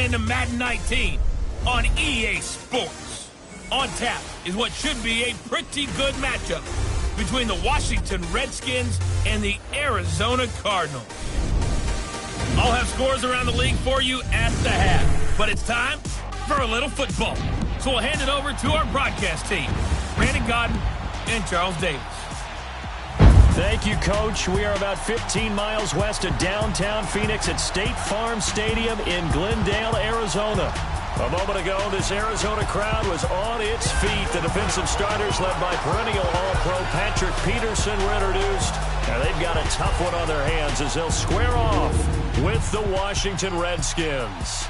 into Madden 19 on EA Sports. On tap is what should be a pretty good matchup between the Washington Redskins and the Arizona Cardinals. I'll have scores around the league for you at the half, but it's time for a little football. So we'll hand it over to our broadcast team, Brandon Godden and Charles Davis. Thank you, Coach. We are about 15 miles west of downtown Phoenix at State Farm Stadium in Glendale, Arizona. A moment ago, this Arizona crowd was on its feet. The defensive starters, led by perennial All-Pro Patrick Peterson, were introduced. And they've got a tough one on their hands as they'll square off with the Washington Redskins.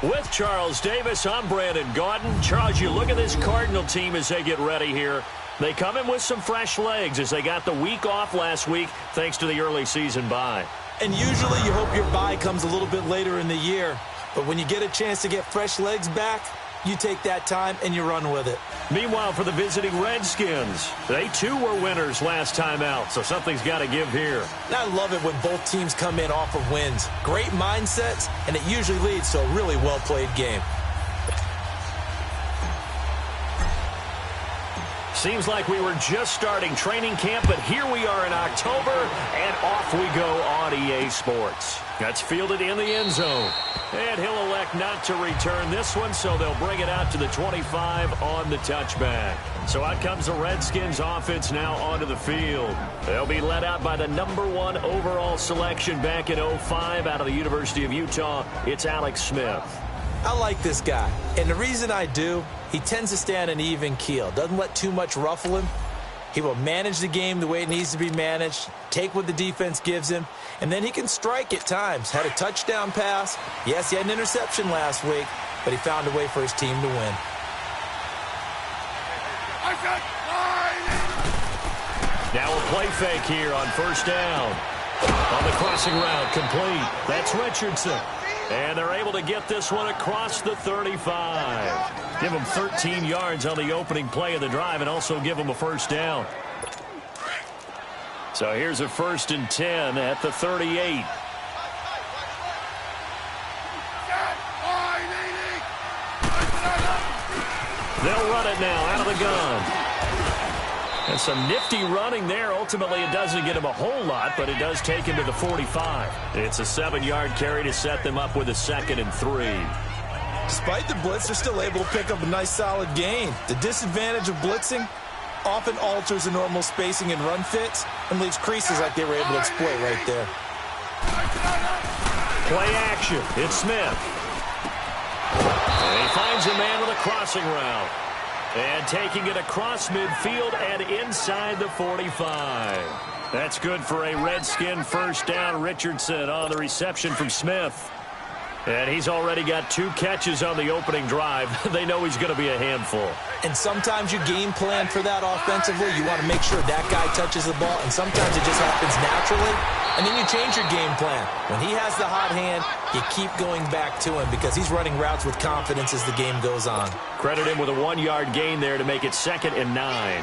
With Charles Davis, I'm Brandon Gaudin. Charles, you look at this Cardinal team as they get ready here. They come in with some fresh legs as they got the week off last week thanks to the early season bye. And usually you hope your bye comes a little bit later in the year. But when you get a chance to get fresh legs back, you take that time and you run with it. Meanwhile, for the visiting Redskins, they too were winners last time out, so something's got to give here. And I love it when both teams come in off of wins. Great mindsets, and it usually leads to a really well-played game. Seems like we were just starting training camp, but here we are in October, and off we go on EA Sports. That's fielded in the end zone. And he'll elect not to return this one, so they'll bring it out to the 25 on the touchback. So out comes the Redskins offense now onto the field. They'll be led out by the #1 overall selection back in 05 out of the University of Utah. It's Alex Smith. I like this guy, and the reason I do, he tends to stay on an even keel. Doesn't let too much ruffle him. He will manage the game the way it needs to be managed, take what the defense gives him, and then he can strike at times. Had a touchdown pass. Yes, he had an interception last week, but he found a way for his team to win. Now a play fake here on first down. On the crossing route, complete. That's Richardson. And they're able to get this one across the 35. Give them 13 yards on the opening play of the drive and also give them a first down. So here's a 1st and 10 at the 38. They'll run it now out of the gun. And some nifty running there. Ultimately, it doesn't get him a whole lot, but it does take him to the 45. It's a 7-yard carry to set them up with a 2nd and 3. Despite the blitz, they're still able to pick up a nice, solid gain. The disadvantage of blitzing often alters the normal spacing and run fits and leaves creases like they were able to exploit right there. Play action. It's Smith. And he finds a man with a crossing route. And taking it across midfield and inside the 45. That's good for a Redskin first down. Richardson on the reception from Smith. And he's already got 2 catches on the opening drive. They know he's going to be a handful. And sometimes you game plan for that offensively. You want to make sure that guy touches the ball, and sometimes it just happens naturally. And then you change your game plan. When he has the hot hand, you keep going back to him because he's running routes with confidence as the game goes on. Credit him with a 1-yard gain there to make it 2nd and 9.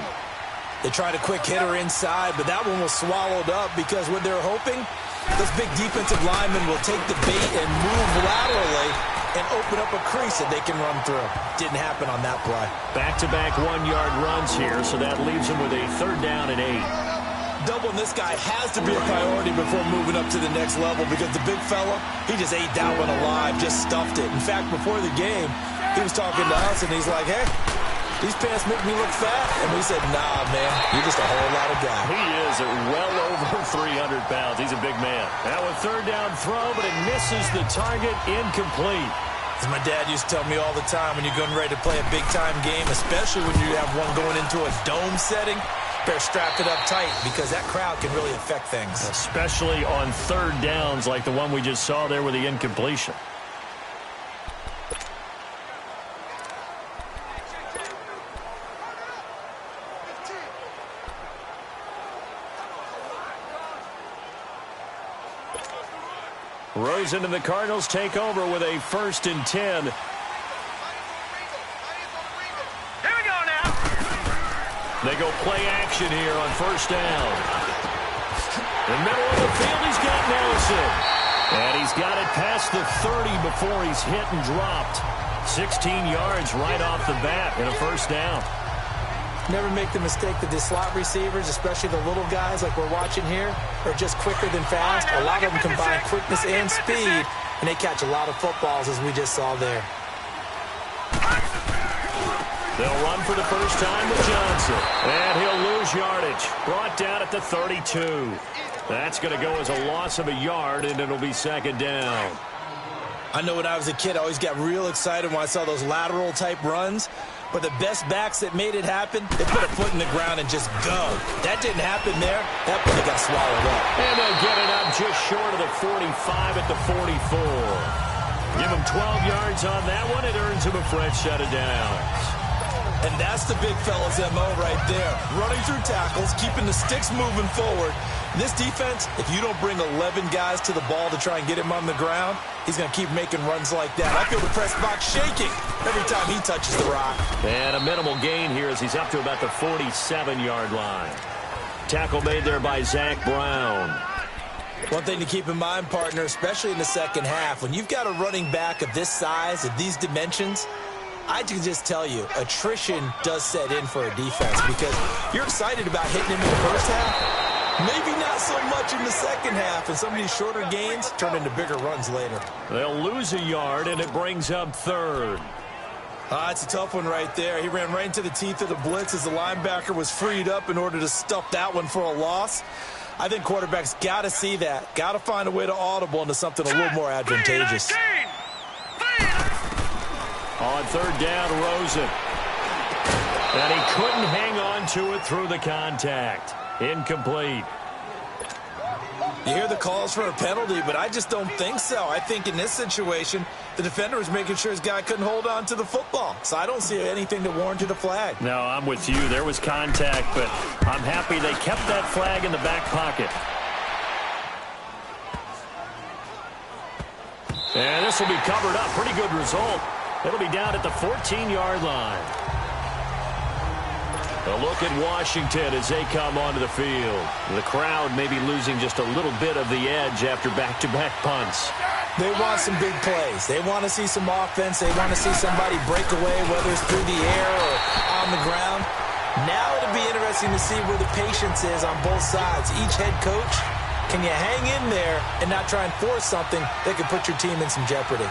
They tried a quick hitter inside, but that one was swallowed up because what they're hoping, those big defensive linemen will take the bait and move laterally and open up a crease that they can run through. Didn't happen on that play. Back-to-back 1-yard runs here, so that leaves them with a 3rd down and 8. Doubling this guy has to be a priority before moving up to the next level because the big fella, he just ate that one alive, just stuffed it. In fact, before the game, he was talking to us, and he's like, hey, these pants make me look fat. And we said, nah, man, you're just a whole lot of guy. He is at well over 300 pounds. He's a big man. Now a 3rd down throw, but it misses the target, incomplete. As my dad used to tell me all the time, when you're getting ready to play a big-time game, especially when you have one going into a dome setting, better strap it up tight because that crowd can really affect things. Especially on 3rd downs like the one we just saw there with the incompletion. Rosen and the Cardinals take over with a 1st and 10. They go play action here on 1st down. In the middle of the field, he's got Nelson. And he's got it past the 30 before he's hit and dropped. 16 yards right off the bat and a first down. Never make the mistake that the slot receivers, especially the little guys like we're watching here, are just quicker than fast. A lot of them combine quickness and speed, and they catch a lot of footballs, as we just saw there. They'll run for the first time with Johnson. And he'll lose yardage. Brought down at the 32. That's going to go as a loss of a yard, and it'll be second down. I know when I was a kid, I always got real excited when I saw those lateral-type runs. But the best backs that made it happen, they put a foot in the ground and just go. That didn't happen there. That play got swallowed up. And they'll get it up just short of the 45 at the 44. Give him 12 yards on that one. It earns him a fresh set of downs. And that's the big fella's MO right there. Running through tackles, keeping the sticks moving forward. This defense, if you don't bring 11 guys to the ball to try and get him on the ground, he's going to keep making runs like that. I feel the press box shaking every time he touches the rock. And a minimal gain here as he's up to about the 47-yard line. Tackle made there by Zach Brown. One thing to keep in mind, partner, especially in the second half, when you've got a running back of this size, of these dimensions, I can just tell you, attrition does set in for a defense because you're excited about hitting him in the first half. Maybe not so much in the second half, and some of these shorter gains turn into bigger runs later. They'll lose a yard, and it brings up third. It's a tough one right there. He ran right into the teeth of the blitz as the linebacker was freed up in order to stuff that one for a loss. I think quarterbacks got to see that, got to find a way to audible into something a little more advantageous. On third down, Rosen. And he couldn't hang on to it through the contact. Incomplete. You hear the calls for a penalty, but I just don't think so. I think in this situation, the defender was making sure his guy couldn't hold on to the football. So I don't see anything that warranted a flag. No, I'm with you. There was contact, but I'm happy they kept that flag in the back pocket. And this will be covered up. Pretty good result. It'll be down at the 14-yard line. A look at Washington as they come onto the field. The crowd may be losing just a little bit of the edge after back-to-back punts. They want some big plays. They want to see some offense. They want to see somebody break away, whether it's through the air or on the ground. Now it'll be interesting to see where the patience is on both sides. Each head coach, can you hang in there and not try and force something that could put your team in some jeopardy?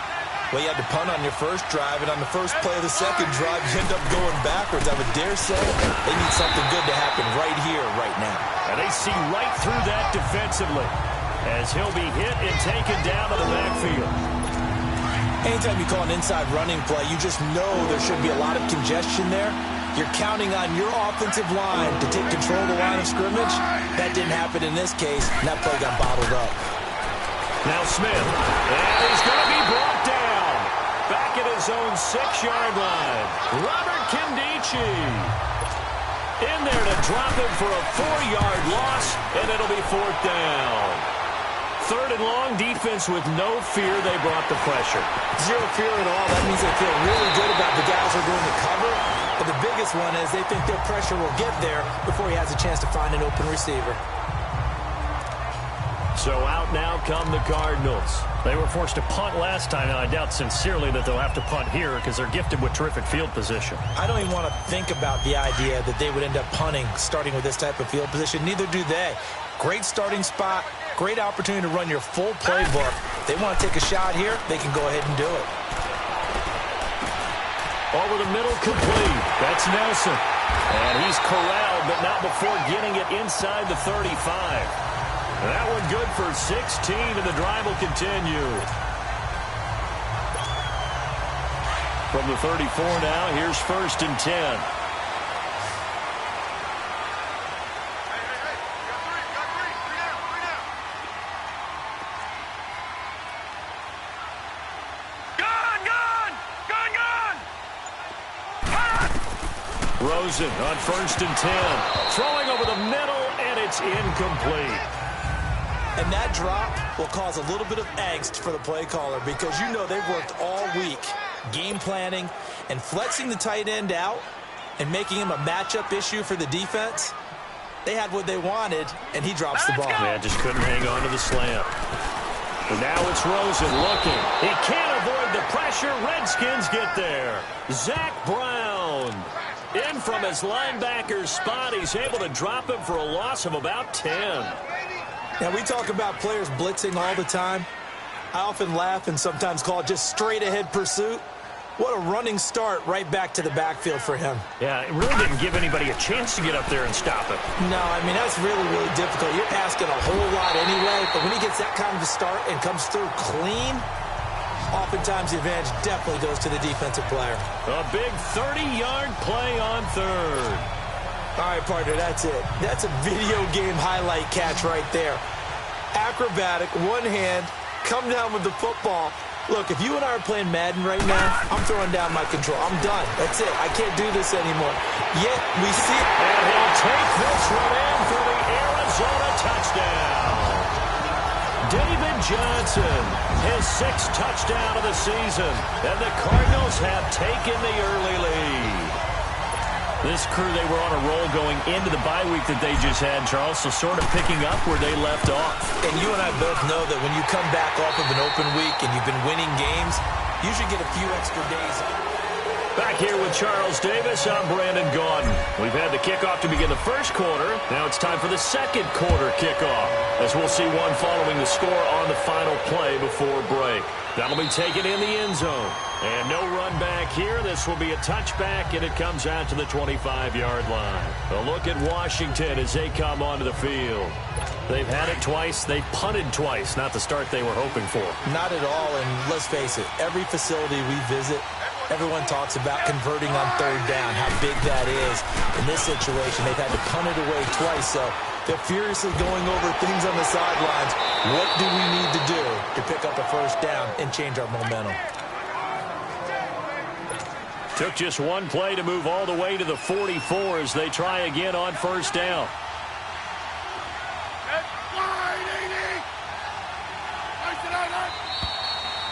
Well, you had to punt on your first drive, and on the first play of the second drive, you end up going backwards. I would dare say they need something good to happen right here, right now. And they see right through that defensively as he'll be hit and taken down to the backfield. Anytime you call an inside running play, you just know there should be a lot of congestion there. You're counting on your offensive line to take control of the line of scrimmage. That didn't happen in this case, and that play got bottled up. Now Smith, and he's going to be brought down. Back at his own 6-yard line. Robert Kimdichie in there to drop him for a 4-yard loss, and it'll be fourth down. Third and long, defense with no fear. They brought the pressure. Zero fear at all. That means they feel really good about the guys who are going to cover. But the biggest one is they think their pressure will get there before he has a chance to find an open receiver. So out now come the Cardinals. They were forced to punt last time, and I doubt sincerely that they'll have to punt here because they're gifted with terrific field position. I don't even want to think about the idea that they would end up punting starting with this type of field position. Neither do they. Great starting spot, great opportunity to run your full playbook. If they want to take a shot here, they can go ahead and do it. Over the middle, complete. That's Nelson. And he's corralled, but not before getting it inside the 35. That one good for 16, and the drive will continue. From the 34 now, here's first and 10. Rosen on first and 10. Throwing over the middle, and it's incomplete. And that drop will cause a little bit of angst for the play caller because you know they've worked all week game planning and flexing the tight end out and making him a matchup issue for the defense. They had what they wanted, and he drops the ball. Yeah, just couldn't hang on to the slam. And now it's Rosen looking. He can't avoid the pressure. Redskins get there. Zach Brown. In from his linebacker's spot. He's able to drop him for a loss of about 10. Now, we talk about players blitzing all the time. I often laugh and sometimes call it just straight-ahead pursuit. What a running start right back to the backfield for him. Yeah, it really didn't give anybody a chance to get up there and stop him. No, I mean, that's really, really difficult. You're asking a whole lot anyway, but when he gets that kind of a start and comes through clean, oftentimes the advantage definitely goes to the defensive player. A big 30-yard play on third. All right, partner, that's it. That's a video game highlight catch right there. Acrobatic, one hand, come down with the football. Look, if you and I are playing Madden right now, I'm throwing down my control. I'm done. That's it. I can't do this anymore. Yet, we see it. And he'll take this one in for the Arizona touchdown. David Johnson, his 6th touchdown of the season. And the Cardinals have taken the early lead. This crew, they were on a roll going into the bye week that they just had, Charles, so sort of picking up where they left off. And you and I both know that when you come back off of an open week and you've been winning games, you should get a few extra days. Back here with Charles Davis, I'm Brandon Gaudin. We've had the kickoff to begin the first quarter. Now it's time for the second quarter kickoff, as we'll see one following the score on the final play before break. That'll be taken in the end zone. And no run back here. This will be a touchback, and it comes out to the 25-yard line. A look at Washington as they come onto the field. They've had it twice. They've punted twice. Not the start they were hoping for. Not at all, and let's face it, every facility we visit, everyone talks about converting on third down, how big that is. In this situation, they've had to punt it away twice, so they're furiously going over things on the sidelines. What do we need to do to pick up a first down and change our momentum? Took just one play to move all the way to the 44 as they try again on first down.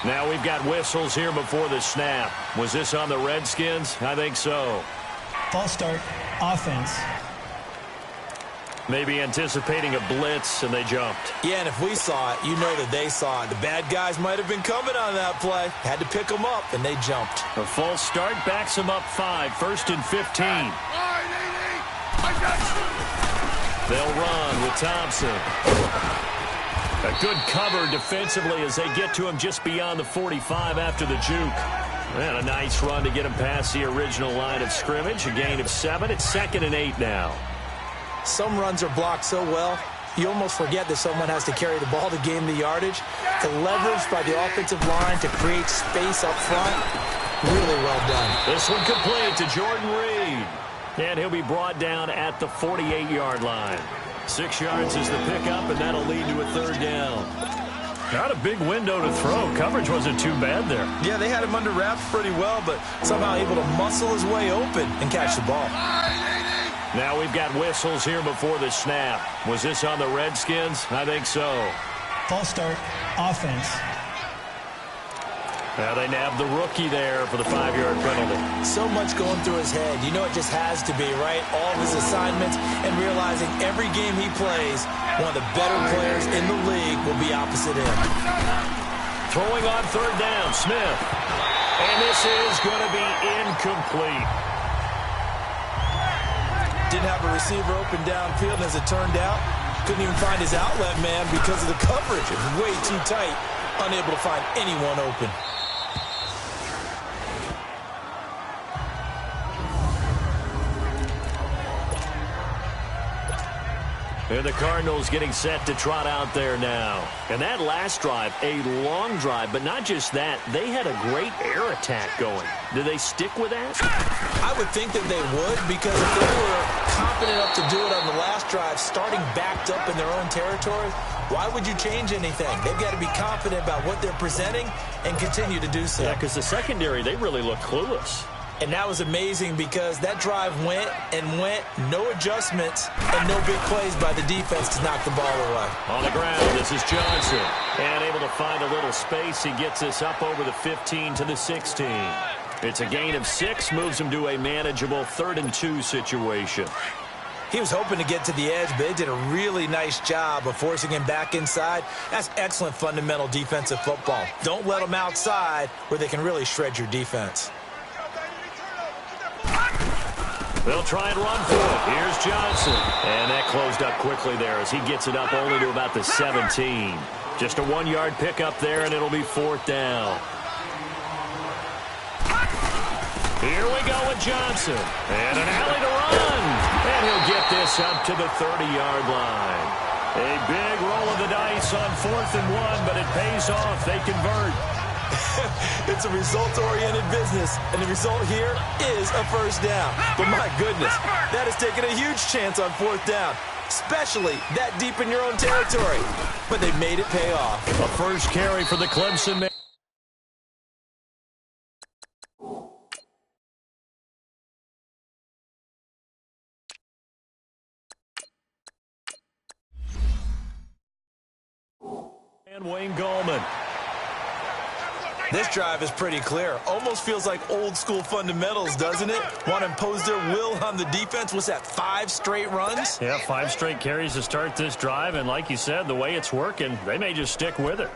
Now we've got whistles here before the snap. Was this on the Redskins? I think so. False start, offense. Maybe anticipating a blitz, and they jumped. Yeah, and if we saw it, you know that they saw it. The bad guys might have been coming on that play. Had to pick them up, and they jumped. A false start backs them up 5. 1st and 15. They'll run with Thompson. A good cover defensively as they get to him just beyond the 45 after the juke. And a nice run to get him past the original line of scrimmage. A gain of 7. It's 2nd and 8 now. Some runs are blocked so well, you almost forget that someone has to carry the ball to gain the yardage. The leverage by the offensive line to create space up front, really well done. This one complete to Jordan Reed. And he'll be brought down at the 48-yard line. 6 yards is the pickup, and that'll lead to a 3rd down. Not a big window to throw. Coverage wasn't too bad there. Yeah, they had him under wraps pretty well, but somehow able to muscle his way open and catch the ball. Now we've got whistles here before the snap. Was this on the Redskins? I think so. False start, offense. Now they nabbed the rookie there for the 5-yard penalty. So much going through his head. You know it just has to be, right? All of his assignments and realizing every game he plays, one of the better players in the league will be opposite him. Throwing on 3rd down, Smith. And this is going to be incomplete. Didn't have a receiver open downfield, and as it turned out, couldn't even find his outlet man because of the coverage. It was way too tight, unable to find anyone open. And the Cardinals getting set to trot out there now. And that last drive, a long drive, but not just that. They had a great air attack going. Do they stick with that? I would think that they would, because if they were confident enough to do it on the last drive, starting backed up in their own territory, why would you change anything? They've got to be confident about what they're presenting and continue to do so. Yeah, because the secondary, they really look clueless. And that was amazing because that drive went and went, no adjustments, and no big plays by the defense to knock the ball away. On the ground, this is Johnson. And able to find a little space. He gets this up over the 15 to the 16. It's a gain of 6, moves him to a manageable 3rd and 2 situation. He was hoping to get to the edge, but they did a really nice job of forcing him back inside. That's excellent fundamental defensive football. Don't let them outside where they can really shred your defense. They'll try and run for it. Here's Johnson. And that closed up quickly there as he gets it up only to about the 17. Just a 1-yard pickup there, and it'll be 4th down. Here we go with Johnson. And an alley to run. And he'll get this up to the 30-yard line. A big roll of the dice on 4th and 1, but it pays off. They convert. It's a results-oriented business, and the result here is a first down. But my goodness, that has taken a huge chance on 4th down, especially that deep in your own territory. But they made it pay off. A first carry for the Clemson man. And Wayne Gallman. This drive is pretty clear. Almost feels like old-school fundamentals, doesn't it? Want to impose their will on the defense. What's that, 5 straight runs? Yeah, 5 straight carries to start this drive, and like you said, the way it's working, they may just stick with it.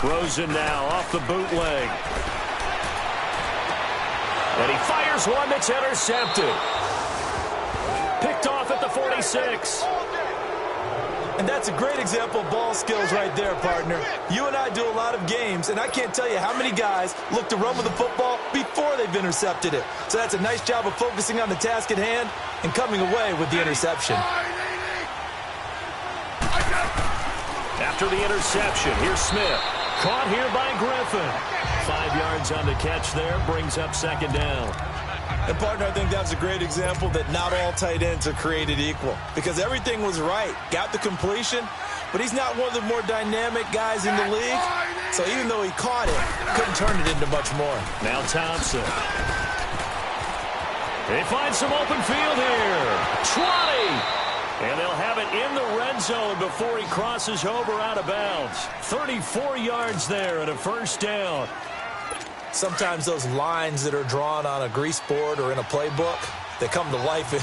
Rosen now off the bootleg. And he fires one that's intercepted. Picked off at the 46. And that's a great example of ball skills right there, partner. You and I do a lot of games, and I can't tell you how many guys look to run with the football before they've intercepted it. So that's a nice job of focusing on the task at hand and coming away with the interception. After the interception, here's Smith. Caught here by Griffin. 5 yards on the catch there, brings up 2nd down. And, partner, I think that's a great example that not all tight ends are created equal, because everything was right. Got the completion, but he's not one of the more dynamic guys in the league. So even though he caught it, couldn't turn it into much more. Now Thompson. They find some open field here. 20. And they'll have it in the red zone before he crosses over out of bounds. 34 yards there and a first down. Sometimes those lines that are drawn on a grease board or in a playbook, they come to life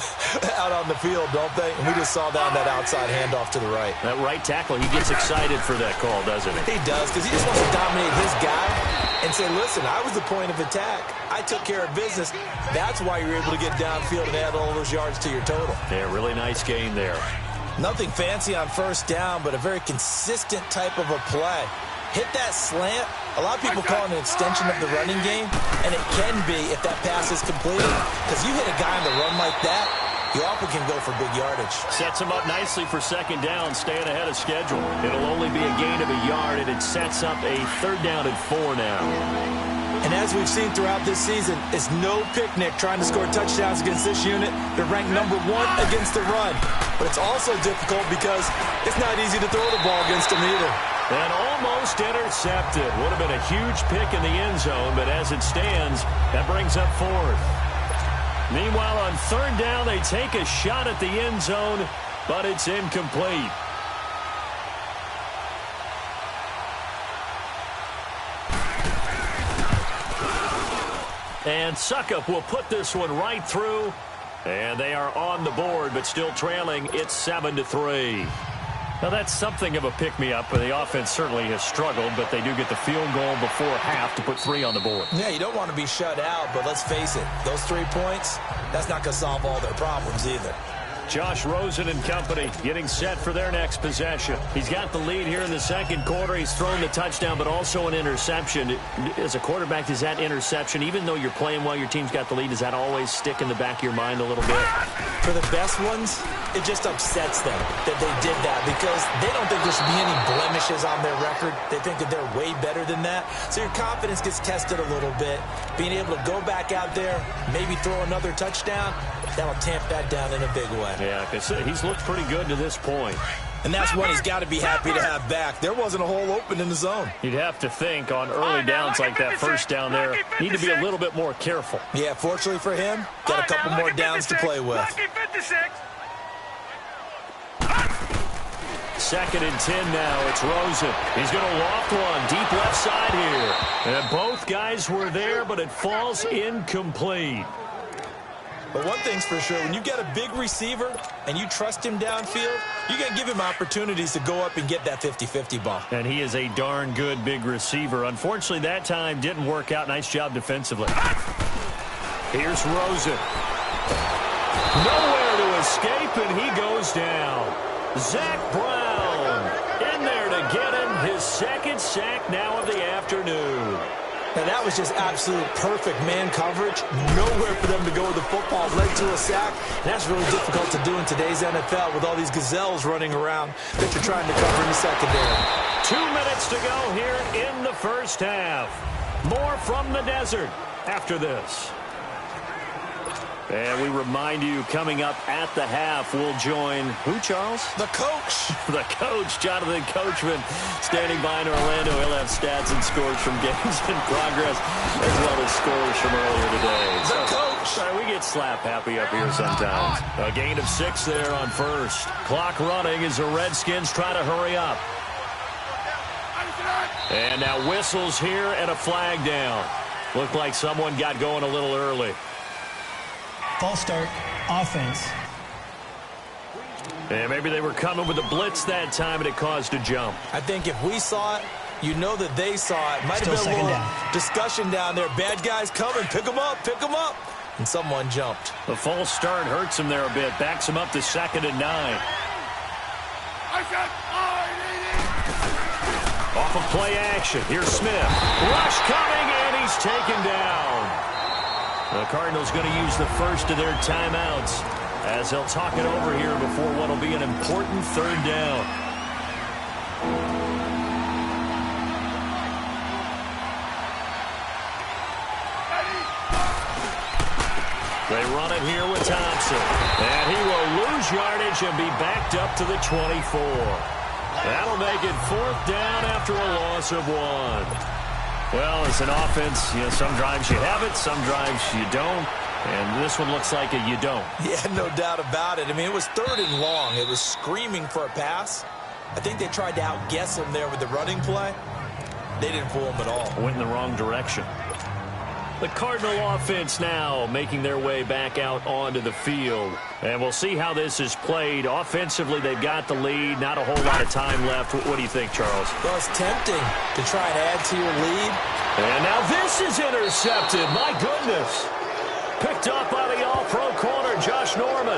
out on the field, don't they? And we just saw that on that outside handoff to the right. That right tackle, he gets excited for that call, doesn't he? He does, because he just wants to dominate his guy and say, listen, I was the point of attack. I took care of business. That's why you're able to get downfield and add all those yards to your total. Yeah, really nice game there. Nothing fancy on first down, but a very consistent type of a play. Hit that slant. A lot of people call it an extension of the running game, and it can be if that pass is completed, because you hit a guy on the run like that, you often can go for big yardage. Sets him up nicely for 2nd down, staying ahead of schedule. It'll only be a gain of a yard, and it sets up a 3rd down and 4 now. And as we've seen throughout this season, it's no picnic trying to score touchdowns against this unit. They're ranked number 1 against the run. But it's also difficult because it's not easy to throw the ball against them either. And almost intercepted. Would have been a huge pick in the end zone, but as it stands, that brings up 4th. Meanwhile, on 3rd down, they take a shot at the end zone, but it's incomplete. And Suckup will put this one right through. And they are on the board, but still trailing. It's 7-3. Now, that's something of a pick-me-up. The offense certainly has struggled, but they do get the field goal before half to put 3 on the board. Yeah, you don't want to be shut out, but let's face it, those 3 points, that's not going to solve all their problems either. Josh Rosen and company getting set for their next possession. He's got the lead here in the 2nd quarter. He's thrown the touchdown, but also an interception. As a quarterback, does that interception, even though you're playing well, your team's got the lead, does that always stick in the back of your mind a little bit? For the best ones, it just upsets them that they did that because they don't think there should be any blemishes on their record. They think that they're way better than that. So your confidence gets tested a little bit. Being able to go back out there, maybe throw another touchdown, that'll tamp that down in a big way. Yeah, because he's looked pretty good to this point. And that's one he's got to be happy to have back. There wasn't a hole open in the zone. You'd have to think on early downs like that first down there, need to be a little bit more careful. Yeah, fortunately for him, got a couple more downs to play with. 2nd and 10 now. It's Rosen. He's going to loft one deep left side here. And both guys were there, but it falls incomplete. But one thing's for sure, when you get a big receiver and you trust him downfield, you're going to give him opportunities to go up and get that 50-50 ball. And he is a darn good big receiver. Unfortunately, that time didn't work out. Nice job defensively. Here's Rosen. Nowhere to escape, and he goes down. Zach Brown in there to get him his 2nd sack now of the afternoon. Now, that was just absolute perfect man coverage. Nowhere for them to go with the football. Led to a sack. And that's really difficult to do in today's NFL with all these gazelles running around that you're trying to cover in the secondary. 2 minutes to go here in the first half. More from the desert after this. And we remind you, coming up at the half, we'll join who, Charles? The coach. The coach, Jonathan Coachman, standing by in Orlando. He'll have stats and scores from games in progress, as well as scores from earlier today. The coach. Sorry, we get slap happy up here sometimes. A gain of 6 there on first. Clock running as the Redskins try to hurry up. And now whistles here and a flag down. Looked like someone got going a little early. False start, offense. And maybe they were coming with a blitz that time, and it caused a jump. I think if we saw it, you know that they saw it. Might Still have been a little down. discussion down there. Bad guys coming. Pick them up. Pick them up. And someone jumped. The false start hurts him there a bit. Backs him up to 2nd and 9. Off of play action. Here's Smith. Rush coming, and he's taken down. The Cardinals going to use the first of their timeouts as they'll talk it over here before what will be an important 3rd down. They run it here with Thompson. And he will lose yardage and be backed up to the 24. That'll make it 4th down after a loss of 1. Well, as an offense, some drives you have it, some drives you don't. And this one looks like you don't. Yeah, no doubt about it. I mean, it was 3rd and long. It was screaming for a pass. I think they tried to outguess him there with the running play. They didn't fool him at all. Went in the wrong direction. The Cardinal offense now making their way back out onto the field. And we'll see how this is played. Offensively, they've got the lead. Not a whole lot of time left. What do you think, Charles? Well, it's tempting to try and add to your lead. And now this is intercepted. My goodness. Picked up by the all-pro corner, Josh Norman.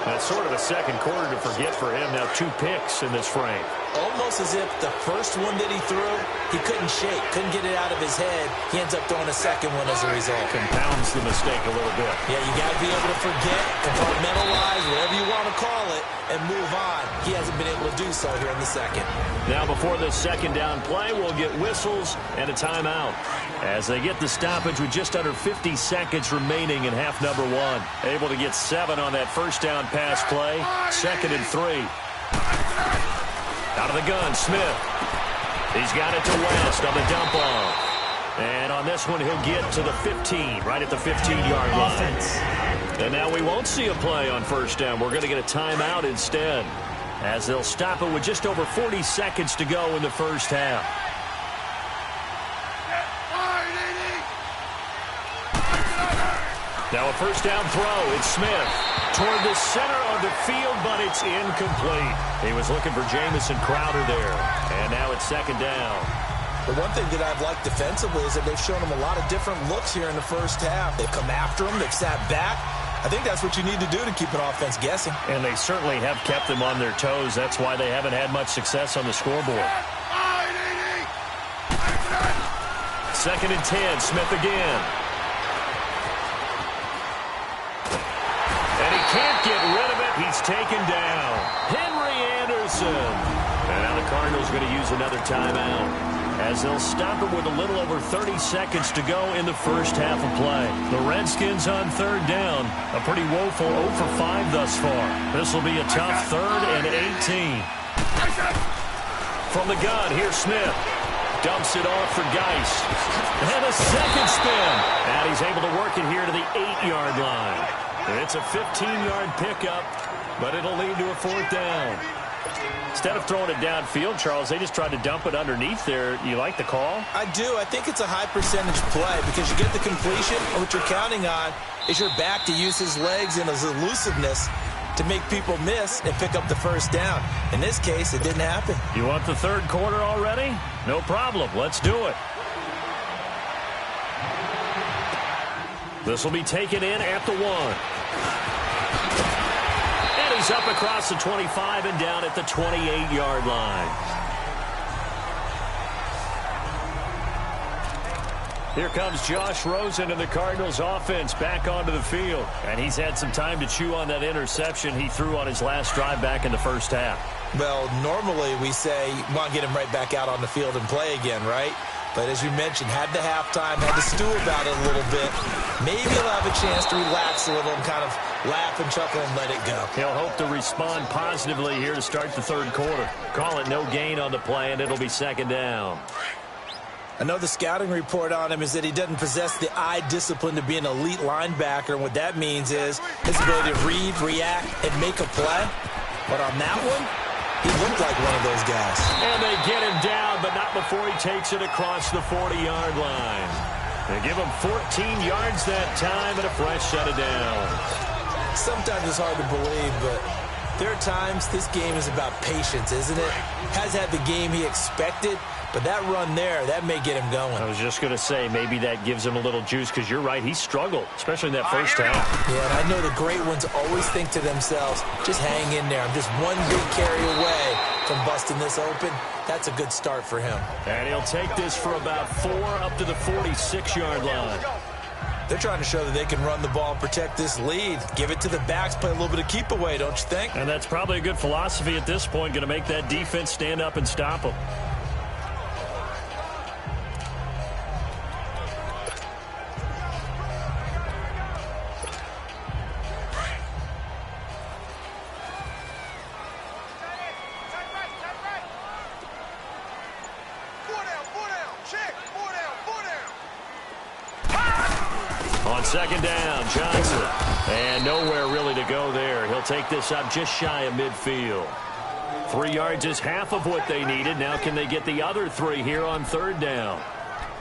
That's sort of a 2nd quarter to forget for him. Now 2 picks in this frame. Almost as if the first one that he threw, he couldn't shake, couldn't get it out of his head. He ends up throwing a 2nd one as a result. Compounds the mistake a little bit. Yeah, you got to be able to forget, compartmentalize, whatever you want to call it, and move on. He hasn't been able to do so here in the 2nd. Now before the 2nd down play, we'll get whistles and a timeout as they get the stoppage with just under 50 seconds remaining in half number 1. Able to get 7 on that 1st down pass play. 2nd and 3. Out of the gun, Smith. He's got it to West on the dump off. And on this one, he'll get to the 15, right at the 15-yard line. Offense. And now we won't see a play on 1st down. We're going to get a timeout instead, as they'll stop it with just over 40 seconds to go in the first half. Now a 1st down throw. It's Smith toward the center of the field, but it's incomplete. He was looking for Jamison Crowder there. And now it's 2nd down. The one thing that I've liked defensively is that they've shown him a lot of different looks here in the first half. They've come after him. They've sat back. I think that's what you need to do to keep an offense guessing. And they certainly have kept them on their toes. That's why they haven't had much success on the scoreboard. 2nd and 10. Smith again. And he can't get rid of it. He's taken down. Henry Anderson. And now the Cardinals are going to use another timeout, as they'll stop it with a little over 30 seconds to go in the first half of play. The Redskins on 3rd down. A pretty woeful 0 for 5 thus far. This will be a tough 3rd and 18. From the gun, here's Smith. Dumps it off for Geist. And a 2nd spin. And he's able to work it here to the 8-yard line. It's a 15-yard pickup, but it'll lead to a 4th down. Instead of throwing it downfield, Charles, they just tried to dump it underneath there. You like the call? I do. I think it's a high percentage play because you get the completion, and what you're counting on is your back to use his legs and his elusiveness to make people miss and pick up the first down. In this case, it didn't happen. You want the third quarter already? No problem. Let's do it. This will be taken in at the 1. And he's up across the 25 and down at the 28-yard line. Here comes Josh Rosen and the Cardinals offense back onto the field. And he's had some time to chew on that interception he threw on his last drive back in the first half. Well, normally we say, want to get him right back out on the field and play again, right? But as you mentioned, had the halftime, had to stew about it a little bit. Maybe he'll have a chance to relax a little and kind of laugh and chuckle and let it go. He'll hope to respond positively here to start the third quarter. Call it no gain on the play, and it'll be second down. I know the scouting report on him is that he doesn't possess the eye discipline to be an elite linebacker. And what that means is his ability to read, react, and make a play. But on that one, he looked like one of those guys. And they get him down, but not before he takes it across the 40-yard line. They give him 14 yards that time and a fresh set of downs. Sometimes it's hard to believe, but there are times this game is about patience, isn't it? Has had the game he expected, but that run there, that may get him going. I was just going to say, maybe that gives him a little juice, because you're right, he struggled, especially in that first half. Yeah, and I know the great ones always think to themselves, just hang in there. I'm just one big carry away from busting this open. That's a good start for him. And he'll take this for about 4 up to the 46-yard line. They're trying to show that they can run the ball and protect this lead. Give it to the backs, play a little bit of keep away, don't you think? And that's probably a good philosophy at this point, going to make that defense stand up and stop them. Second down, Johnson. And nowhere really to go there. He'll take this up just shy of midfield. 3 yards is half of what they needed. Now can they get the other 3 here on third down?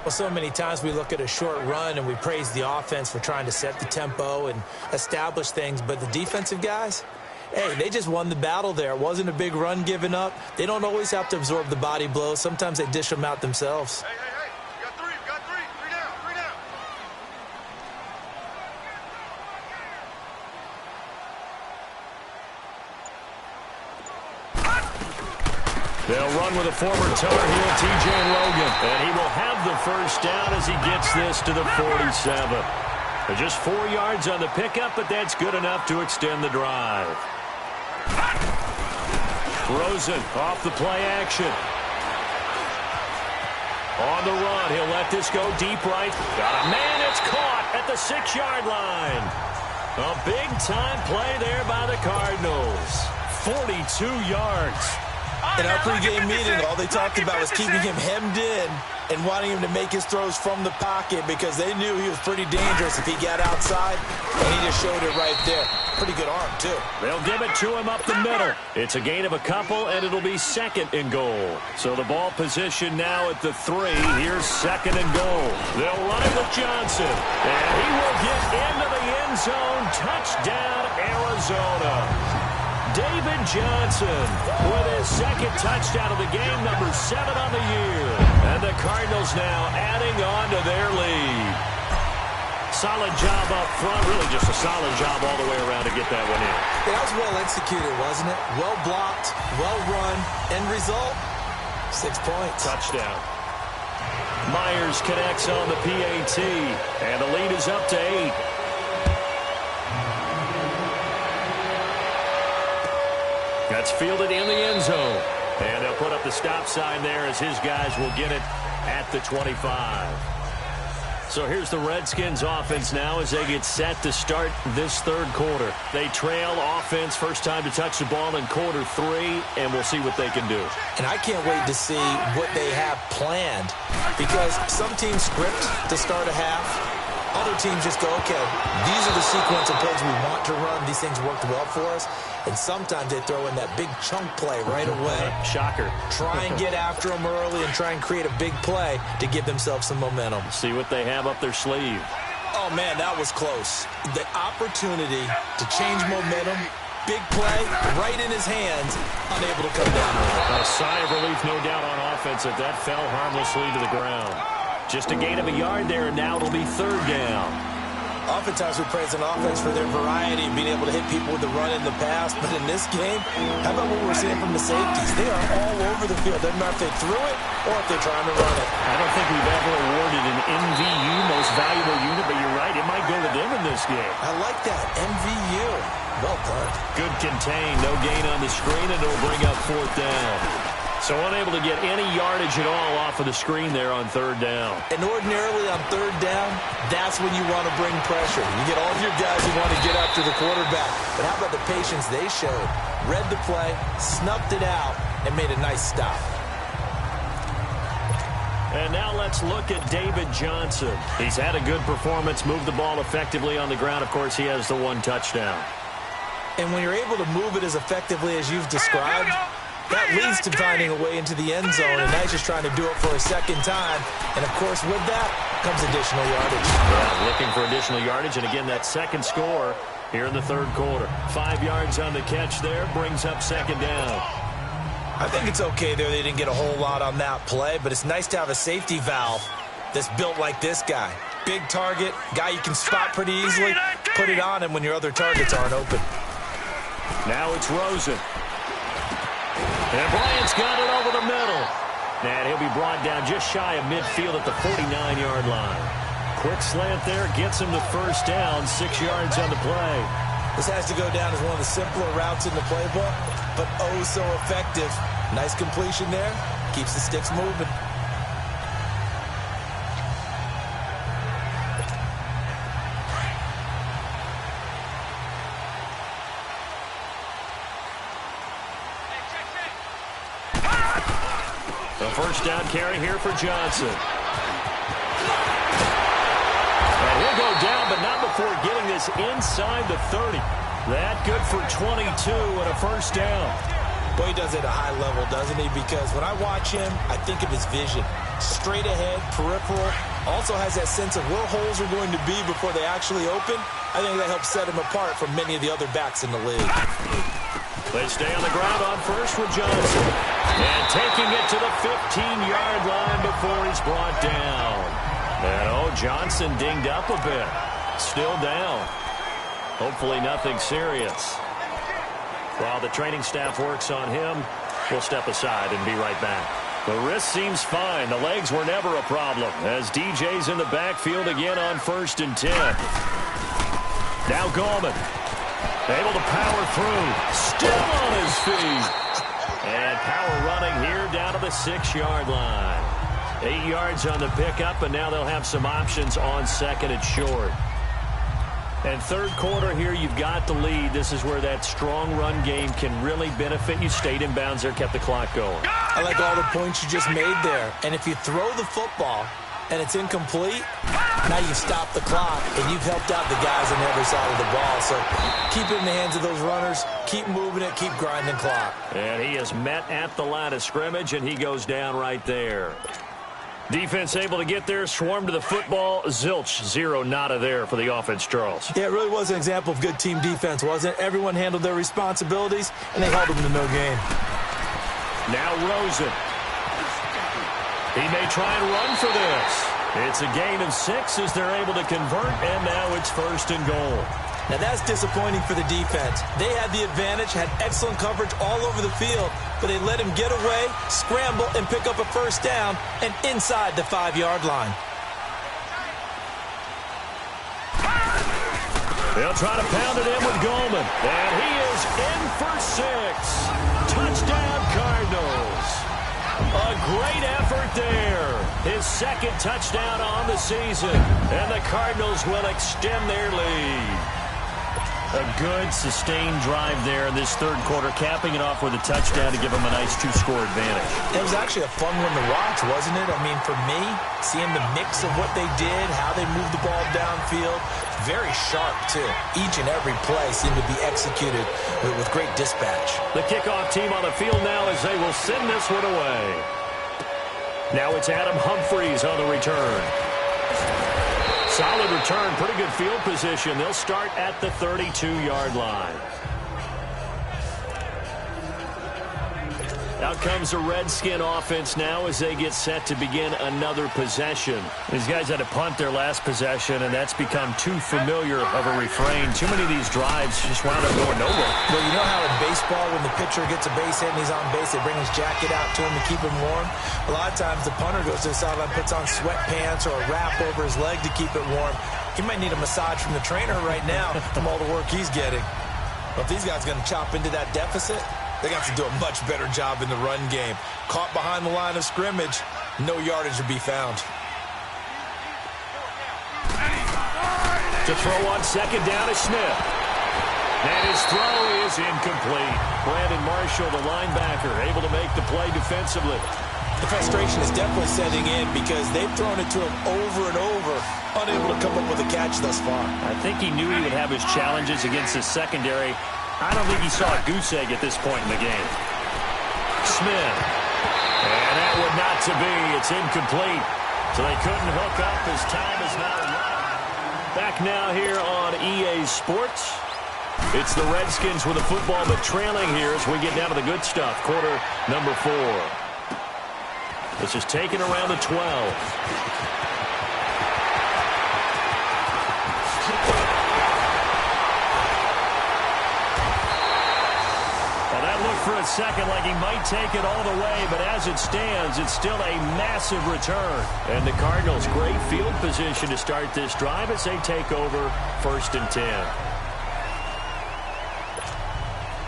Well, so many times we look at a short run and we praise the offense for trying to set the tempo and establish things. But the defensive guys, hey, they just won the battle there. It wasn't a big run given up. They don't always have to absorb the body blows. Sometimes they dish them out themselves. They'll run with a former Tar Heel, T.J. Logan. And he will have the first down as he gets this to the 47. They're just 4 yards on the pickup, but that's good enough to extend the drive. Rosen off the play action. On the run, he'll let this go deep right. Got a man, it's caught at the 6-yard line. A big-time play there by the Cardinals. 42 yards. In our pregame meeting, all they talked about was keeping him hemmed in and wanting him to make his throws from the pocket because they knew he was pretty dangerous if he got outside, and he just showed it right there. Pretty good arm, too. They'll give it to him up the middle. It's a gain of a couple, and it'll be second and goal. So the ball position now at the 3. Here's second and goal. They'll run it with Johnson, and he will get into the end zone. Touchdown, Arizona. David Johnson with his second touchdown of the game, number 7 on the year. And the Cardinals now adding on to their lead. Solid job up front, really just a solid job all the way around to get that one in. Yeah, that was well executed, wasn't it? Well blocked, well run. End result, 6 points. Touchdown. Myers connects on the PAT, and the lead is up to 8. That's fielded in the end zone. And they'll put up the stop sign there as his guys will get it at the 25. So here's the Redskins offense now as they get set to start this third quarter. They trail offense, first time to touch the ball in quarter 3, and we'll see what they can do. And I can't wait to see what they have planned, because some teams script to start a half, Other teams just go, okay, these are the sequence of plays we want to run. These things worked well for us. And sometimes they throw in that big chunk play right away. Shocker. Try and get after them early and try and create a big play to give themselves some momentum. See what they have up their sleeve. Oh, man, that was close. The opportunity to change momentum, big play, right in his hands, unable to come down. A sigh of relief, no doubt, on offense that fell harmlessly to the ground. Just a gain of a yard there, and now it'll be third down. Oftentimes we praise an offense for their variety and being able to hit people with the run in the pass. But in this game, how about what we're seeing from the safeties? They are all over the field. Doesn't matter if they threw it or if they're trying to run it. I don't think we've ever awarded an MVU, most valuable unit, but you're right, it might go to them in this game. I like that, MVU. Well done. Good contain, no gain on the screen, and it'll bring up fourth down. So unable to get any yardage at all off of the screen there on third down. And ordinarily on third down, that's when you want to bring pressure. You get all of your guys who want to get after the quarterback. But how about the patience they showed? Read the play, snuffed it out, and made a nice stop. And now let's look at David Johnson. He's had a good performance, moved the ball effectively on the ground. Of course, he has the one touchdown. And when you're able to move it as effectively as you've described, that leads to finding a way into the end zone, and now he's just trying to do it for a second time. And, of course, with that comes additional yardage. Yeah, looking for additional yardage, and again, that second score here in the third quarter. 5 yards on the catch there, brings up second down. I think it's okay there. They didn't get a whole lot on that play, but it's nice to have a safety valve that's built like this guy. Big target, guy you can spot pretty easily. Put it on him when your other targets aren't open. Now it's Rosen. And Bryant's got it over the middle. And he'll be brought down just shy of midfield at the 49-yard line. Quick slant there, gets him to first down, 6 yards on the play. This has to go down as one of the simpler routes in the playbook, but oh so effective. Nice completion there. Keeps the sticks moving. The first down carry here for Johnson. And he'll go down, but not before getting this inside the 30. That good for 22 and a first down. Boy, he does it at a high level, doesn't he? Because when I watch him, I think of his vision. Straight ahead, peripheral. Also has that sense of where holes are going to be before they actually open. I think that helps set him apart from many of the other backs in the league. They stay on the ground on first with Johnson. And taking it to the 15-yard line before he's brought down. And, Johnson dinged up a bit. Still down. Hopefully nothing serious. While the training staff works on him, we'll step aside and be right back. The wrist seems fine. The legs were never a problem as DJ's in the backfield again on 1st and 10. Now Gallman. Able to power through. Still on his feet. And power running here down to the 6-yard line. 8 yards on the pickup, and now they'll have some options on second and short. And third quarter here, you've got the lead. This is where that strong run game can really benefit you. Stayed in bounds there, kept the clock going. I like all the points you just made there. And if you throw the football and it's incomplete, now you stop the clock, and you've helped out the guys on the other side of the ball. So keep it in the hands of those runners. Keep moving it. Keep grinding clock. And he is met at the line of scrimmage, and he goes down right there. Defense able to get there, swarm to the football. Zilch, 0 nada there for the offense, Charles. Yeah, it really was an example of good team defense, wasn't it? Everyone handled their responsibilities, and they held them to no gain. Now Rosen. He may try and run for this. It's a gain of 6 as they're able to convert, and now it's 1st and goal. Now that's disappointing for the defense. They had the advantage, had excellent coverage all over the field, but they let him get away, scramble, and pick up a first down, and inside the 5-yard line. They'll try to pound it in with Gallman, and he is in for 6. Touchdown, Cardinals. A great effort there. His second touchdown on the season, and the Cardinals will extend their lead. A good, sustained drive there in this third quarter, capping it off with a touchdown to give them a nice two-score advantage. It was actually a fun one to watch, wasn't it? I mean, for me, seeing the mix of what they did, how they moved the ball downfield, very sharp, too. Each and every play seemed to be executed with great dispatch. The kickoff team on the field now as they will send this one away. Now it's Adam Humphries on the return. Solid return, pretty good field position. They'll start at the 32-yard line. Out comes the Redskin offense now as they get set to begin another possession. These guys had to punt their last possession, and that's become too familiar of a refrain. Too many of these drives just wound up going nowhere. Well, you know how in baseball, when the pitcher gets a base hit and he's on base, they bring his jacket out to him to keep him warm? A lot of times the punter goes to the sideline, puts on sweatpants or a wrap over his leg to keep it warm. He might need a massage from the trainer right now from all the work he's getting. But if these guys are going to chop into that deficit, they got to do a much better job in the run game. Caught behind the line of scrimmage, no yardage to be found. To throw on second down is Smith. And his throw is incomplete. Brandon Marshall, the linebacker, able to make the play defensively. The frustration is definitely setting in because they've thrown it to him over and over, unable to come up with a catch thus far. I think he knew he would have his challenges against his secondary. I don't think he saw a goose egg at this point in the game. Smith. And that would not to be. It's incomplete. So they couldn't hook up as time is now run. Back now here on EA Sports. It's the Redskins with the football, but trailing here as we get down to the good stuff. Quarter number 4. This is taken around the 12. For a second like he might take it all the way, but as it stands, it's still a massive return. And the Cardinals, great field position to start this drive as they take over 1st and 10.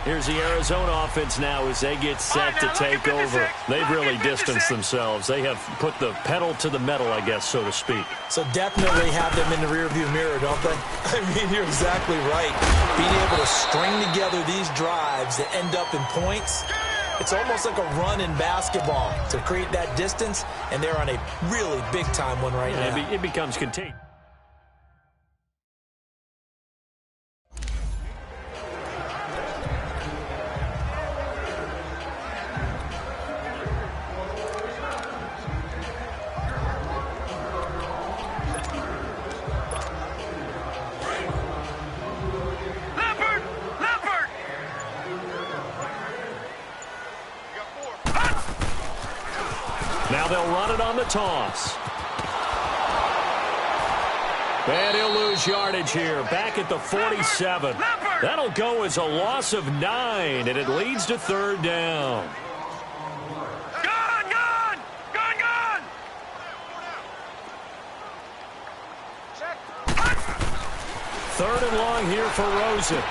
Here's the Arizona offense now as they get set to take over. They've really distanced themselves. They have put the pedal to the metal, I guess, so to speak. So definitely have them in the rearview mirror, don't they? I mean, you're exactly right. Being able to string together these drives that end up in points, it's almost like a run in basketball to create that distance, and they're on a really big-time one right now. It becomes contained. Now they'll run it on the toss. And he'll lose yardage here. Back at the 47. That'll go as a loss of 9, and it leads to 3rd down. Gone! 3rd and long here for Rosen.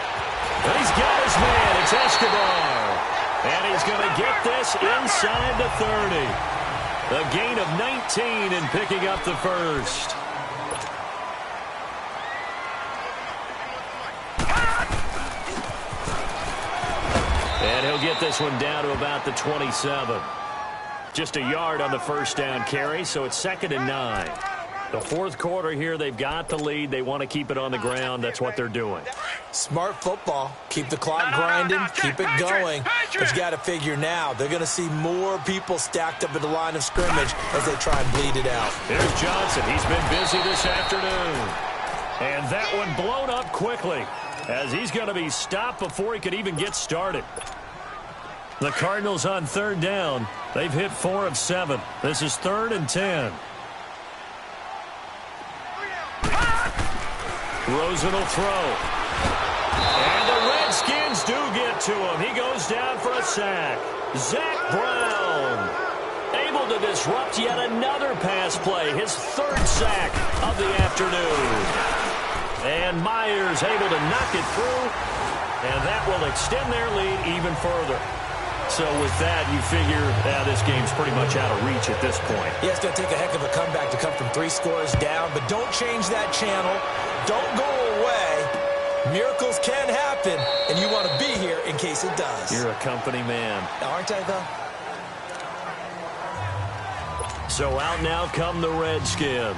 And he's got his man. It's Escobar. And he's going to get this inside the 30. A gain of 19 and picking up the first. And he'll get this one down to about the 27. Just a yard on the first down carry, so it's 2nd and 9. The 4th quarter here, they've got the lead. They want to keep it on the ground. That's what they're doing. Smart football. Keep the clock grinding. Keep it going. But you got to figure now, they're going to see more people stacked up at the line of scrimmage as they try and bleed it out. There's Johnson. He's been busy this afternoon. And that one blown up quickly as he's going to be stopped before he could even get started. The Cardinals on 3rd down. They've hit 4 of 7. This is 3rd and 10. Rosen will throw. And the Redskins do get to him. He goes down for a sack. Zach Brown able to disrupt yet another pass play. His 3rd sack of the afternoon. And Myers able to knock it through. And that will extend their lead even further. So with that, you figure this game's pretty much out of reach at this point. Yeah, it's going to take a heck of a comeback to come from 3 scores down, but don't change that channel. Don't go away. Miracles can happen, and you want to be here in case it does. You're a company man. Aren't I, though? So out now come the Redskins.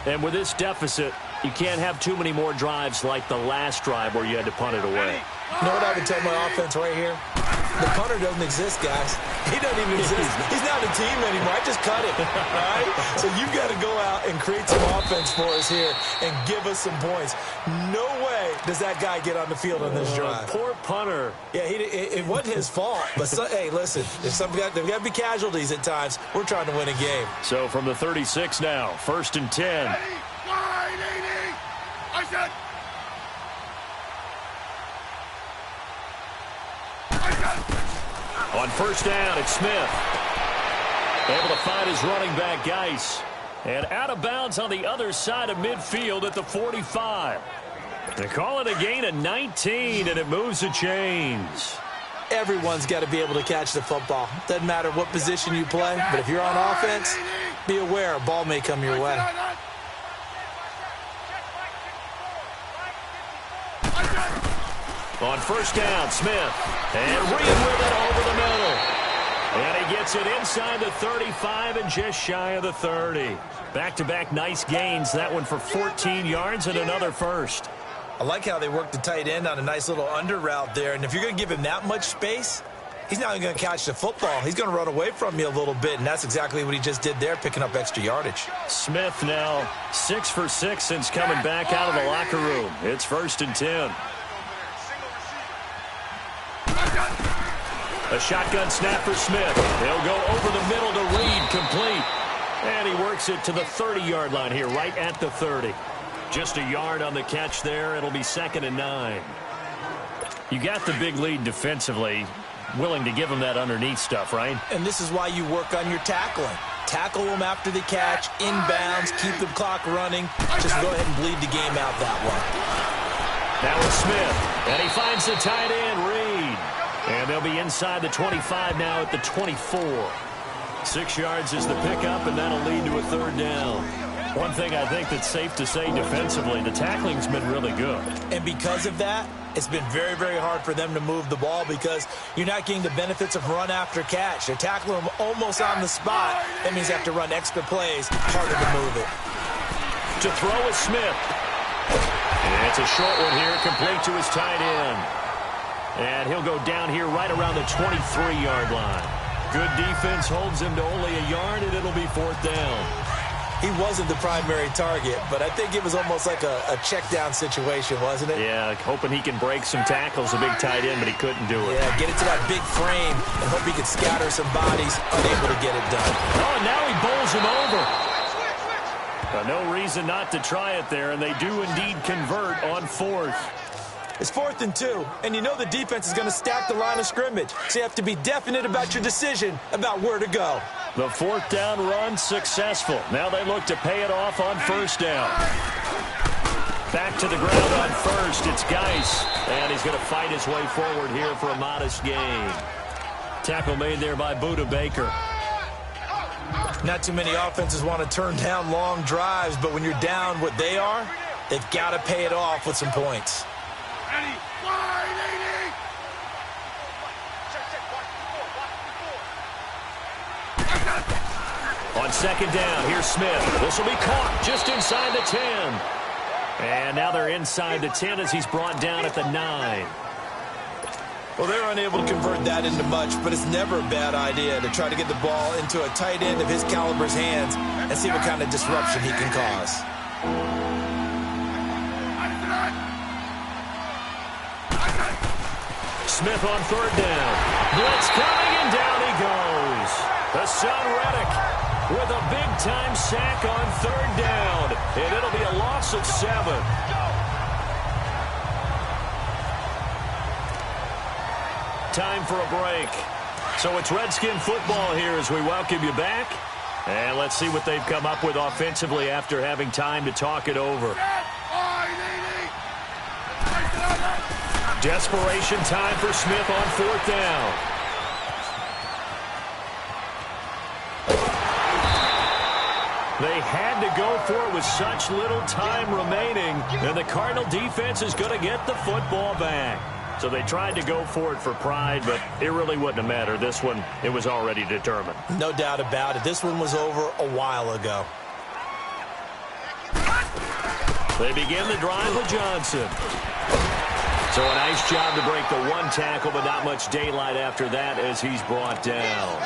And with this deficit, you can't have too many more drives like the last drive where you had to punt it away. You know what I would tell my offense right here? The punter doesn't exist, guys. He doesn't even exist. He's not a team anymore. I just cut him, all right? So you've got to go out and create some offense for us here and give us some points. No way does that guy get on the field on this drive. Poor punter. Yeah, it wasn't his fault. But, hey, listen, there's got to be casualties at times. We're trying to win a game. So from the 36 now, 1st and 10. I said... On 1st down, it's Smith. Able to find his running back, Geis. And out of bounds on the other side of midfield at the 45. They call it a gain of 19, and it moves the chains. Everyone's got to be able to catch the football. Doesn't matter what position you play, but if you're on offense, be aware a ball may come your way. On 1st down, Smith. And Reed with it over the middle. And he gets it inside the 35 and just shy of the 30. Back-to-back nice gains. That one for 14 yards and another first. I like how they worked the tight end on a nice little under route there. And if you're going to give him that much space, he's not going to catch the football. He's going to run away from you a little bit, and that's exactly what he just did there, picking up extra yardage. Smith now 6 for 6 since coming back out of the locker room. It's 1st and 10. A shotgun snap for Smith. He'll go over the middle to Reed, complete. And he works it to the 30-yard line here, right at the 30. Just a yard on the catch there. It'll be 2nd and 9. You got the big lead defensively. Willing to give them that underneath stuff, right? And this is why you work on your tackling. Tackle them after the catch, inbounds, keep the clock running. Just go ahead and bleed the game out that way. Now it's Smith, and he finds the tight end, Reed. And they'll be inside the 25 now at the 24. 6 yards is the pickup, and that'll lead to a 3rd down. One thing I think that's safe to say defensively, the tackling's been really good. And because of that, it's been very, very hard for them to move the ball because you're not getting the benefits of run after catch. They're tackling them almost on the spot. That means you have to run extra plays, harder to move it. To throw is Smith. And it's a short one here, complete to his tight end. And he'll go down here right around the 23-yard line. Good defense holds him to only a yard, and it'll be 4th down. He wasn't the primary target, but I think it was almost like a check-down situation, wasn't it? Yeah, hoping he can break some tackles, a big tight end, but he couldn't do it. Yeah, get it to that big frame and hope he could scatter some bodies, unable to get it done. Oh, now he bowls him over. No reason not to try it there, and they do indeed convert on 4th. It's 4th and 2, and you know the defense is going to stack the line of scrimmage, so you have to be definite about your decision about where to go. The 4th down run successful. Now they look to pay it off on 1st down. Back to the ground on 1st. It's Geis, and he's going to fight his way forward here for a modest gain. Tackle made there by Buda Baker. Not too many offenses want to turn down long drives, but when you're down what they are, they've got to pay it off with some points. On 2nd down, here's Smith. This will be caught just inside the 10. And now they're inside the 10 as he's brought down at the 9. Well, they're unable to convert that into much, but it's never a bad idea to try to get the ball into a tight end of his caliber's hands and see what kind of disruption he can cause. Smith on 3rd down. Blitz coming, and down he goes. Hassan Reddick with a big-time sack on 3rd down, and it'll be a loss of 7. Time for a break. So it's Redskin football here as we welcome you back. And let's see what they've come up with offensively after having time to talk it over. Desperation time for Smith on 4th down. They had to go for it with such little time remaining, and the Cardinal defense is going to get the football back. So they tried to go for it for pride, but it really wouldn't have mattered. This one, it was already determined. No doubt about it. This one was over a while ago. They begin the drive with Johnson. So a nice job to break the one tackle, but not much daylight after that as he's brought down.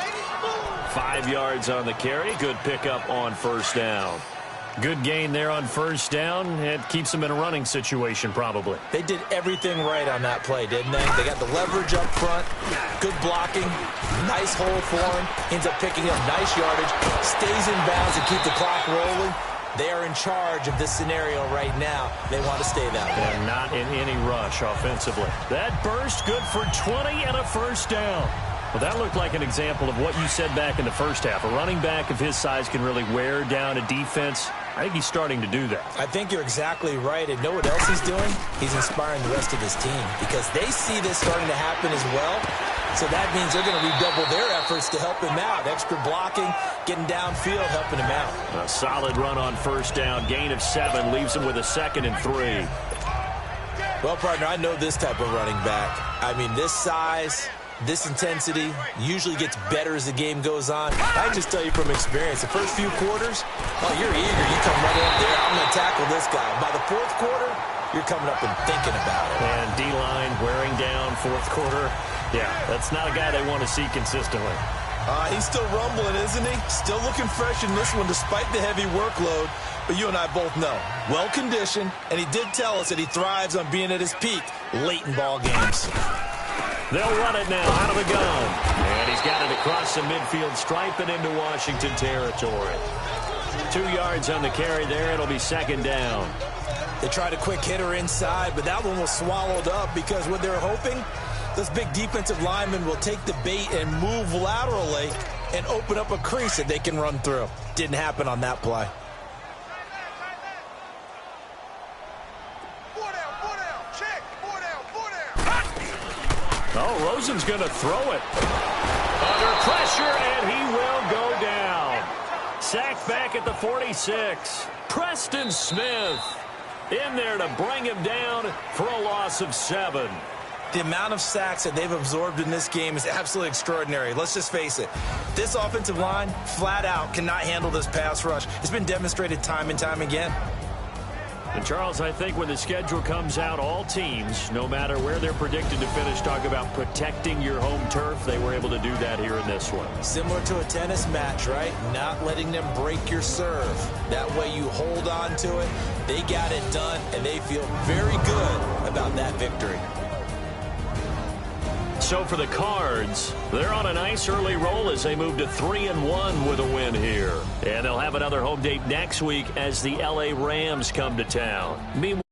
5 yards on the carry. Good pickup on first down. Good gain there on first down. It keeps them in a running situation, probably. They did everything right on that play, didn't they? They got the leverage up front, good blocking, nice hole for him, ends up picking up nice yardage, stays in bounds and keep the clock rolling. They are in charge of this scenario right now. They want to stay that way. And not in any rush offensively. That burst good for 20 and a first down. Well, that looked like an example of what you said back in the first half. A running back of his size can really wear down a defense. I think he's starting to do that. I think you're exactly right. And know what else he's doing? He's inspiring the rest of his team because they see this starting to happen as well. So that means they're going to redouble their efforts to help him out. Extra blocking, getting downfield, helping him out. A solid run on first down. Gain of 7 leaves him with a 2nd and 3. Well, partner, I know this type of running back. I mean, this size, this intensity usually gets better as the game goes on. I can just tell you from experience, the first few quarters, oh, you're eager. You come running up there, I'm going to tackle this guy. By the fourth quarter, you're coming up and thinking about it. And D-line wearing down fourth quarter. Yeah, that's not a guy they want to see consistently. He's still rumbling, isn't he? Still looking fresh in this one despite the heavy workload. But you and I both know, well-conditioned, and he did tell us that he thrives on being at his peak late in ball games. They'll run it now out of the gun. And he's got it across the midfield stripe and into Washington territory. 2 yards on the carry there. It'll be 2nd down. They tried a quick hitter inside, but that one was swallowed up because what they're hoping, those big defensive linemen will take the bait and move laterally and open up a crease that they can run through. Didn't happen on that play. Oh, Rosen's going to throw it. Under pressure, and he will go down. Sacked back at the 46. Preston Smith in there to bring him down for a loss of 7. The amount of sacks that they've absorbed in this game is absolutely extraordinary. Let's just face it. This offensive line, flat out, cannot handle this pass rush. It's been demonstrated time and time again. And, Charles, I think when the schedule comes out, all teams, no matter where they're predicted to finish, talk about protecting your home turf. They were able to do that here in this one. Similar to a tennis match, right? Not letting them break your serve. That way you hold on to it. They got it done, and they feel very good about that victory. So for the Cards, they're on a nice early roll as they move to 3-1 with a win here. And they'll have another home date next week as the LA Rams come to town. Meanwhile,